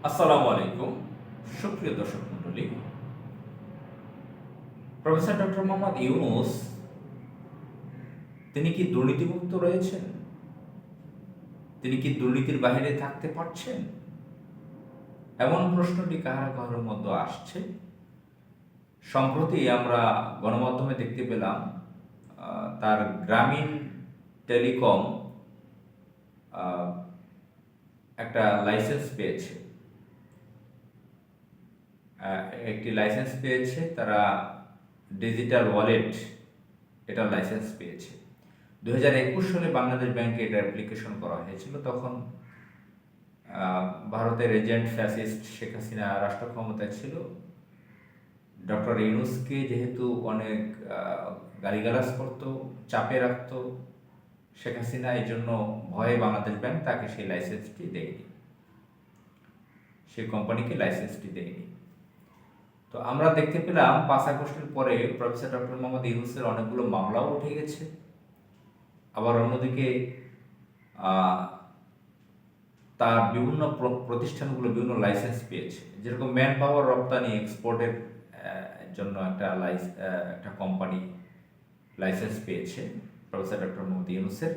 আসসালামু আলাইকুম। সুপ্রিয় দর্শক মণ্ডলী, প্রফেসর ডক্টর মোহাম্মদ ইউনূস তিনি কি দুর্নীতিমুক্ত রয়েছেন? তিনি কি দুর্নীতির বাহিরে থাকতে পারছেন? এমন প্রশ্নটি কাহারো কাহারোর মধ্যে আসছে। সম্প্রতি আমরা গণমাধ্যমে দেখতে পেলাম তার গ্রামীণ টেলিকম আহ, একটা লাইসেন্স পেয়েছে। একটি লাইসেন্স পেয়েছে তারা, ডিজিটাল ওয়ালেট এটার লাইসেন্স পেয়েছে। 2021 সালে বাংলাদেশ ব্যাংকে এটা অ্যাপ্লিকেশন করা হয়েছিল। তখন ভারতের এজেন্ট ফ্যাসিস্ট শেখ হাসিনা রাষ্ট্র ক্ষমতায় ছিল। ডক্টর ইউনূসকে যেহেতু অনেক গালিগালাজ করতো, চাপে রাখতো শেখ হাসিনা, এই জন্য ভয়ে বাংলাদেশ ব্যাংক তাকে সেই লাইসেন্সটি দেয়নি, সেই কোম্পানিকে লাইসেন্সটি দেয়নি। তো আমরা দেখতে পেলাম 5 আগস্টের পরে প্রফেসর ডক্টর মোহাম্মদ ইউনূসের অনেকগুলো মামলাও উঠে গেছে। আবার অন্যদিকে তার বিভিন্ন প্রতিষ্ঠানগুলো বিভিন্ন লাইসেন্স পেয়েছে। যেরকম ম্যান পাওয়ার রপ্তানি এক্সপোর্টের জন্য একটা কোম্পানি লাইসেন্স পেয়েছে প্রফেসর ডক্টর মোহাম্মদ ইউনূসের,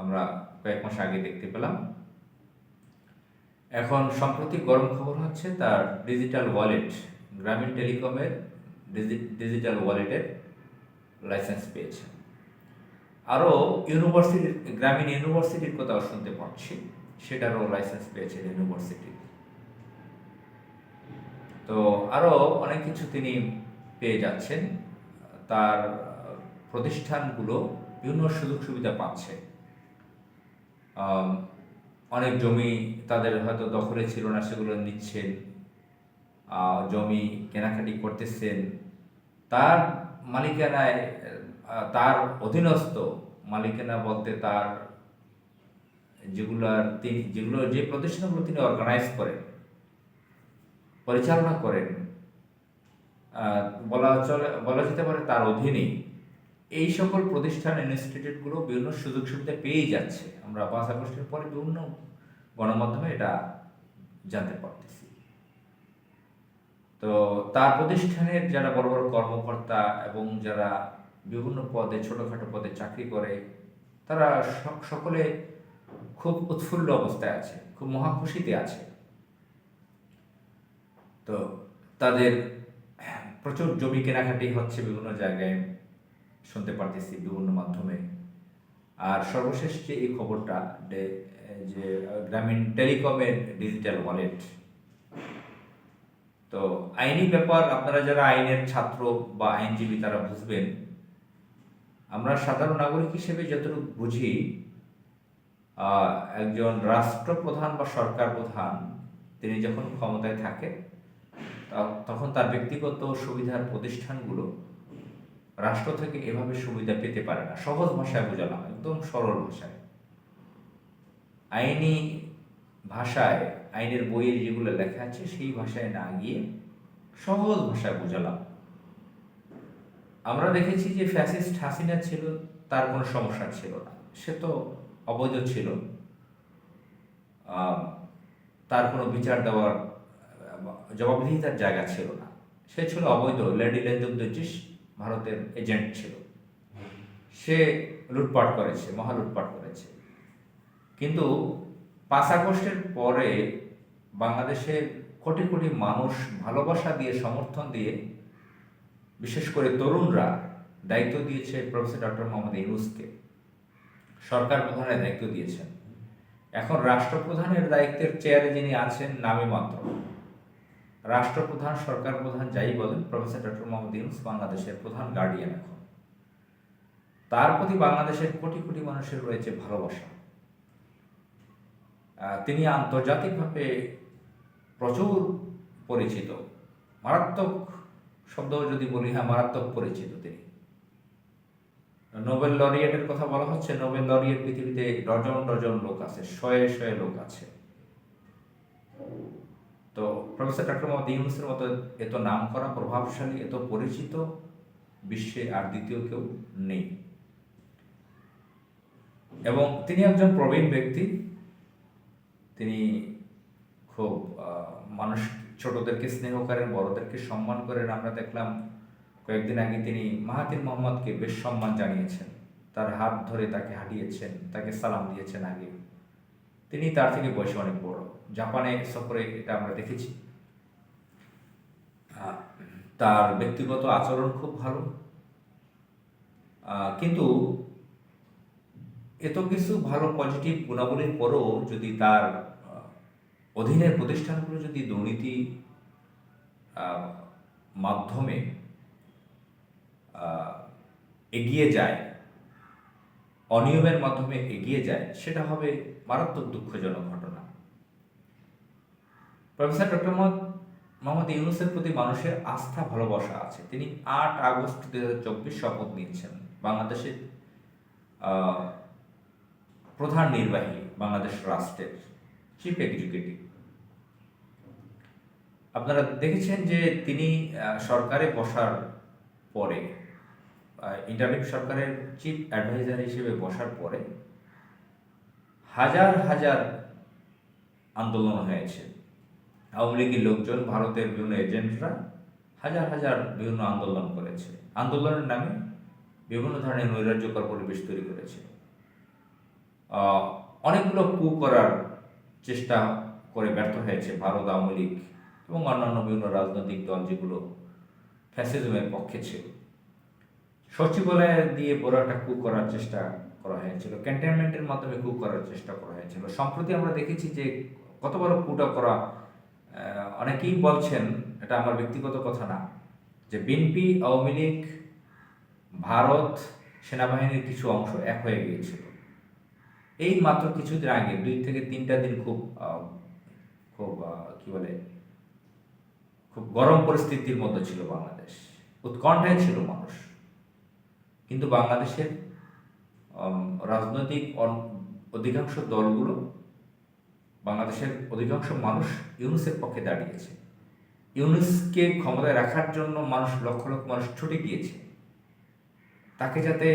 আমরা কয়েক মাস আগে দেখতে পেলাম। এখন সম্প্রতি গরম খবর হচ্ছে তার ডিজিটাল ওয়ালেট, গ্রামীণ টেলিকমের ডিজিটাল ওয়ালেটের লাইসেন্স পেয়েছে। আরও গ্রামীণ ইউনিভার্সিটির কথাও শুনতে পাচ্ছি, সেটারও লাইসেন্স পেয়েছে ইউনিভার্সিটি। তো আরও অনেক কিছু তিনি পেয়ে যাচ্ছেন। তার প্রতিষ্ঠানগুলো বিভিন্ন সুযোগ সুবিধা পাচ্ছে। অনেক জমি তাদের হয়তো দখলে ছিল না, সেগুলো নিচ্ছেন, জমি কেনাকাটি করতেছেন। তার মালিকানায়, তার অধীনস্থ মালিকানা বলতে তার যে প্রতিষ্ঠানগুলো তিনি অর্গানাইজ করেন, পরিচালনা করেন, বলা যেতে পারে তার অধীনেই এই সকল প্রতিষ্ঠান ইনস্টিটিউটগুলো বিভিন্ন সুযোগ সুবিধা পেয়েই যাচ্ছে। আমরা 5 আগস্টের পরে বিভিন্ন গণমাধ্যমে এটা জানতে পারতেছি। তো তার প্রতিষ্ঠানের যারা বড় বড় কর্মকর্তা এবং যারা বিভিন্ন পদে, ছোটোখাটো পদে চাকরি করে, তারা সকলে খুব উৎফুল্ল অবস্থায় আছে, খুব মহাখুশিতে আছে। তো তাদের প্রচুর জমি কেনাকাটি হচ্ছে বিভিন্ন জায়গায়, শুনতে পারতেছি বিভিন্ন মাধ্যমে। আর সর্বশেষ যে এই খবরটা, যে গ্রামীণ টেলিকমের ডিজিটাল ওয়ালেট। তো আইনি ব্যাপার, আপনারা যারা আইনের ছাত্র বা আইনজীবী তারা বুঝবেন। আমরা সাধারণ নাগরিক হিসেবে যতটুকু বুঝি, একজন রাষ্ট্রপ্রধান বা সরকার প্রধান তিনি যখন ক্ষমতায় থাকে তখন তার ব্যক্তিগত সুবিধার প্রতিষ্ঠানগুলো রাষ্ট্র থেকে এভাবে সুবিধা পেতে পারে না। সহজ ভাষায় বোঝালাম, একদম সরল ভাষায়, আইনি ভাষায়, আইনের বইয়ে যেগুলো লেখা আছে সেই ভাষায় না গিয়ে সহজ ভাষায় বোঝালাম। আমরা দেখেছি যে ফ্যাসিস্ট হাসিনা ছিল, তার কোনো সমস্যা ছিল না, সে তো অবৈধ ছিল, তার কোনো বিচার দেওয়ার জবাবদিহিতার জায়গা ছিল না, সে ছিল অবৈধ, লেডি লেন্ডুদ্দোজিস ভারতের এজেন্ট ছিল, সে লুটপাট করেছে, মহা লুটপাট করেছে। কিন্তু 5 আগস্টের পরে বাংলাদেশের কোটি কোটি মানুষ ভালোবাসা দিয়ে, সমর্থন দিয়ে, বিশেষ করে তরুণরা দায়িত্ব দিয়েছে প্রফেসর ডক্টর মোহাম্মদ ইউনূসকে, সরকার প্রধানের দায়িত্ব দিয়েছেন। এখন রাষ্ট্রপ্রধানের দায়িত্বের চেয়ারে যিনি আছেন নামে মাত্র, রাষ্ট্রপ্রধান, সরকার প্রধান যাই বলেন, প্রফেসর ডক্টর মোহাম্মদ ইউনূস বাংলাদেশের প্রধান গার্ডিয়ান। এখন তার প্রতি বাংলাদেশের কোটি কোটি মানুষের রয়েছে ভালোবাসা। তিনি আন্তর্জাতিকভাবে প্রচুর পরিচিত, মারাত্মক শব্দ যদি বলি, হ্যাঁ মারাত্মক পরিচিত তিনি। নোবেল লরিয়েটের কথা বলা হচ্ছে, নোবেল লরিয়েট পৃথিবীতে ডজন ডজন লোক আছে, শয়ে শয়ে লোক আছে। তো প্রফেসর ডক্টর মোহাম্মদ ইউনূসের মতো এত নাম করা, প্রভাবশালী, এত পরিচিত বিশ্বে আর দ্বিতীয় কেউ নেই। এবং তিনি একজন প্রবীণ ব্যক্তি, তিনি খুব মানুষ ছোটদেরকে স্নেহ করেন, বড়দেরকে সম্মান করেন। আমরা দেখলাম কয়েকদিন আগে তিনি মাহাথির মোহাম্মদকে বেশ সম্মান জানিয়েছেন, তার হাত ধরে তাকে হাঁটিয়েছেন, তাকে সালাম দিয়েছেন। আগে তিনি তার থেকে বয়সে অনেক বড়। জাপানে সফরে এটা আমরা দেখেছি। তার ব্যক্তিগত আচরণ খুব ভালো, কিন্তু এত কিছু ভালো পজিটিভ গুণাবলীর পরেও যদি তার অধীনের প্রতিষ্ঠানগুলো যদি দুর্নীতি মাধ্যমে এগিয়ে যায়, অনিয়মের মাধ্যমে এগিয়ে যায়, সেটা হবে মারাত্মক দুঃখজনক ঘটনা। প্রফেসর ডক্টর মোহাম্মদ ইউনূসের প্রতি মানুষের আস্থা ভালোবাসা আছে। তিনি 8 আগস্ট 2024 শপথ নিয়েছেন বাংলাদেশের প্রধান নির্বাহী, বাংলাদেশ রাষ্ট্রের চিফ এক্সিকিউটিভ। আপনারা দেখেছেন যে তিনি সরকারে বসার পরে, ইন্টারিম সরকারের চিফ অ্যাডভাইজার হিসেবে বসার পরে হাজার হাজার আন্দোলন হয়েছে। আওয়ামী লীগের লোকজন, ভারতের বিভিন্ন এজেন্টরা হাজার হাজার বিভিন্ন আন্দোলন করেছে। আন্দোলনের নামে বিভিন্ন ধরনের নৈরাজ্যকর পরিবেশ তৈরি করেছে। অনেকগুলো কু করার চেষ্টা করে ব্যর্থ হয়েছে ভারত, আওয়ামী লীগ এবং অন্যান্য বিভিন্ন রাজনৈতিক দল যেগুলো ফ্যাসিজমের পক্ষে ছিল। সচিবালয় দিয়ে বড় একটা কু করার চেষ্টা করা হয়েছিল, ক্যান্টনমেন্টের মাধ্যমে কু করার চেষ্টা করা হয়েছিল। সম্প্রতি আমরা দেখেছি যে কত বড় কুটা করা। অনেকেই বলছেন, এটা আমার ব্যক্তিগত কথা না, যে বিএনপি, আওয়ামী লীগ, ভারত, সেনাবাহিনীর কিছু অংশ এক হয়ে গিয়েছিল। এই মাত্র কিছুদিন আগে 2 থেকে 3টা দিন খুব কি বলে, খুব গরম পরিস্থিতির মধ্যে ছিল বাংলাদেশ, উৎকণ্ঠায় ছিল মানুষ। কিন্তু বাংলাদেশের রাজনৈতিক অধিকাংশ দলগুলো, বাংলাদেশের অধিকাংশ মানুষ ইউনূসের পক্ষে দাঁড়িয়েছে। ইউনূসকে ক্ষমতায় রাখার জন্য মানুষ, লক্ষ লক্ষ মানুষ ছুটে গিয়েছে, তাকে যাতে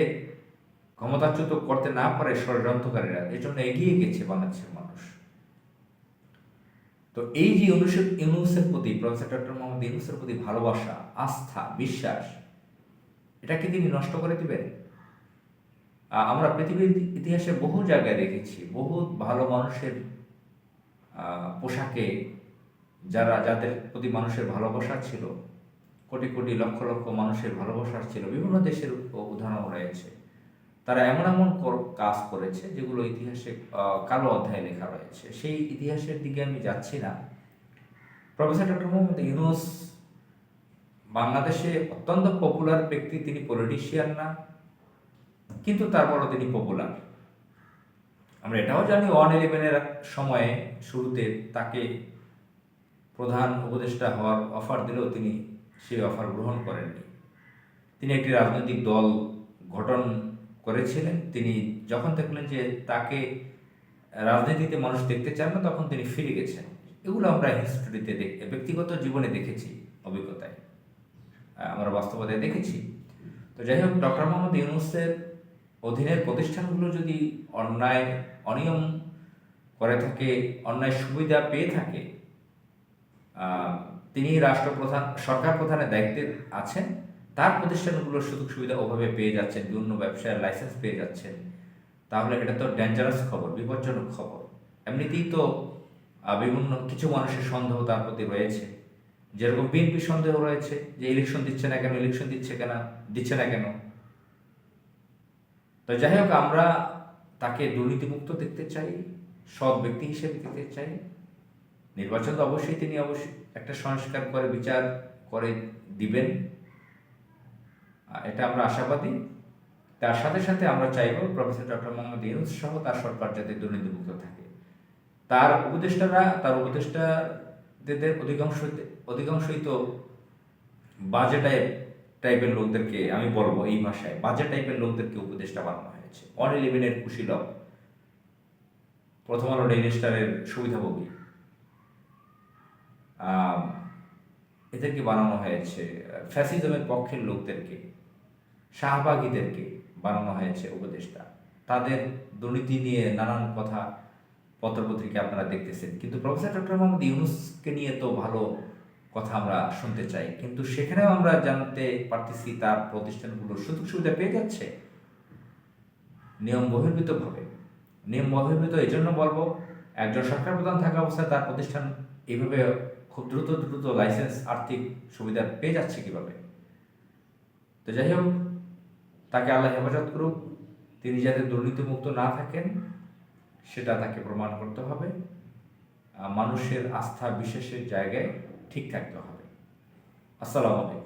ক্ষমতাচ্যুত করতে না পারে ষড়যন্ত্রকারীরা, এই জন্য এগিয়ে গেছে বাংলাদেশের মানুষ। তো এই যে ইউনূসের প্রতি, প্রফেসর ডক্টর মোহাম্মদ ইউনূসের প্রতি ভালোবাসা, আস্থা, বিশ্বাস, এটাকে তিনি নষ্ট করে দিবেন? আমরা পৃথিবীর ইতিহাসে বহু জায়গায় দেখেছি, বহু ভালো মানুষের পোশাকে যাদের প্রতি মানুষের ভালোবাসা ছিল, কোটি কোটি লক্ষ লক্ষ মানুষের ভালোবাসা ছিল, বিভিন্ন দেশের উদাহরণ রয়েছে। তারা এমন এমন কাজ করেছে যেগুলো ইতিহাসে কালো অধ্যায়ে লেখা রয়েছে। সেই ইতিহাসের দিকে আমি যাচ্ছি না। প্রফেসর ডক্টর মোহাম্মদ ইউনূস বাংলাদেশে অত্যন্ত পপুলার ব্যক্তি। তিনি পলিটিশিয়ান না, কিন্তু তারপরও তিনি পপুলার। আমরা এটাও জানি 111-এর সময়ে শুরুতে তাকে প্রধান উপদেষ্টা হওয়ার অফার দিলেও তিনি সেই অফার গ্রহণ করেননি। তিনি একটি রাজনৈতিক দল গঠন করেছিলেন। তিনি যখন দেখলেন যে তাকে রাজনীতিতে মানুষ দেখতে চান না, তখন তিনি ফিরে গেছেন। এগুলো আমরা হিস্ট্রিতে ব্যক্তিগত জীবনে দেখেছি, অভিজ্ঞতায় আমরা বাস্তবতায় দেখেছি। তো যাই হোক, ডক্টর মোহাম্মদ ইউনূসের অধীনের প্রতিষ্ঠানগুলো যদি অন্যায়, অনিয়ম করে থাকে, অন্যায় সুবিধা পেয়ে থাকে, তিনি রাষ্ট্রপ্রধান, সরকার প্রধানের দায়িত্বে আছেন, তার প্রতিষ্ঠানগুলোর সুযোগ সুবিধা ওভাবে পেয়ে যাচ্ছেন, বিভিন্ন ব্যবসায়ের লাইসেন্স পেয়ে যাচ্ছেন, তাহলে এটা তো ডেঞ্জারাস খবর, বিপজ্জনক খবর। এমনিতেই তো বিভিন্ন কিছু মানুষের সন্দেহ তার প্রতি রয়েছে, যেরকম বিএনপি সন্দেহ রয়েছে যে ইলেকশন দিচ্ছে না কেন, দিচ্ছে না কেন। তো যাই হোক, আমরা তাকে দুর্নীতিমুক্ত দেখতে চাই, সৎ ব্যক্তি হিসেবে দেখতে চাই। নির্বাচন তো অবশ্যই তিনি একটা সংস্কার করে বিচার করে দিবেন, এটা আমরা আশাবাদী। তার সাথে সাথে আমরা চাইব প্রফেসর ডক্টর মোহাম্মদ ইউনূস সহ তার সরকার যাতে দুর্নীতিমুক্ত থাকে। তার উপদেষ্টাদের অধিকাংশই তো বাজে টাইপের লোকদেরকে, আমি বলবো এই ভাষায়, বাজে টাইপের লোকদেরকে উপদেষ্টা বানানো হয়েছে। 111-এর কুশীলব, প্রথম আলো ডেইলি স্টারের সুবিধাভোগী, এদেরকে বানানো হয়েছে। ফ্যাসিজমের পক্ষের লোকদেরকে, শাহবাগীদেরকে বানানো হয়েছে উপদেষ্টা। তাদের দুর্নীতি নিয়ে নানান কথা পত্রপত্রিকা আপনারা দেখতেছেন, কিন্তু প্রফেসর ডক্টর মোহাম্মদ ইউনূসকে নিয়ে তো ভালো কথা আমরা শুনতে চাই, কিন্তু সেখানেও আমরা জানতে পারতেছি তার প্রতিষ্ঠানগুলো সুযোগ সুবিধা পেয়ে যাচ্ছে নিয়ম বহির্ভূতভাবে। নিয়ম বহির্ভূত এই জন্য বলবো, একজন সরকার প্রধান থাকা অবস্থায় তার প্রতিষ্ঠান এইভাবে খুব দ্রুত দ্রুত লাইসেন্স আর্থিক সুবিধা পেয়ে যাচ্ছে কিভাবে? তো যাই হোক, তাকে আল্লাহ হেফাজত করুক, তিনি যাতে দুর্নীতিমুক্ত না থাকেন সেটা তাকে প্রমাণ করতে হবে। মানুষের আস্থা বিশ্বাসের জায়গায় ঠিক থাকতে হবে। আসসালামু আলাইকুম।